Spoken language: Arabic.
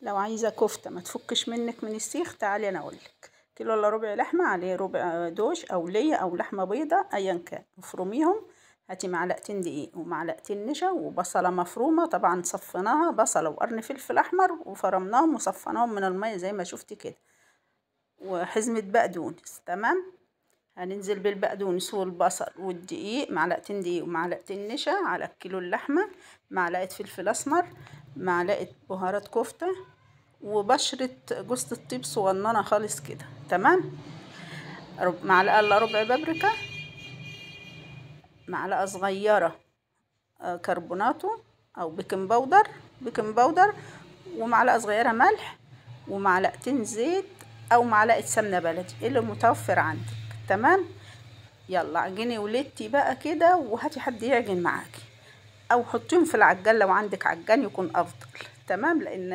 لو عايزة كفتة ما تفكش منك من السيخ، تعالي انا اقولك. كيلو الا ربع لحمة، عليه ربع دوش او ليا او لحمة بيضة ايا كان، افرميهم. هاتي معلقتين دقيق ومعلقتين نشا وبصلة مفرومة، طبعا صفيناها، بصلة وقرن فلفل احمر وفرمناهم وصفيناهم من المية زي ما شفتي كده، وحزمة بقدونس. تمام. هننزل بالبقدونس والبصل والدقيق، معلقتين دقيق ومعلقتين نشا على الكيلو اللحمة، معلقة فلفل اسمر، معلقة بهارات كفتة، وبشرة جوزة الطيب صغننة خالص كده. تمام. معلقة الا ربع بابريكا، معلقة صغيرة كربوناتو او بيكنج باودر، ومعلقة صغيرة ملح، ومعلقتين زيت او معلقة سمنة بلدي اللي متوفر عندك. تمام. يلا عجني ولتي بقى كده، وهاتي حد يعجن معاكي او حطيهم في العجان لو عندك عجان يكون افضل. تمام. لان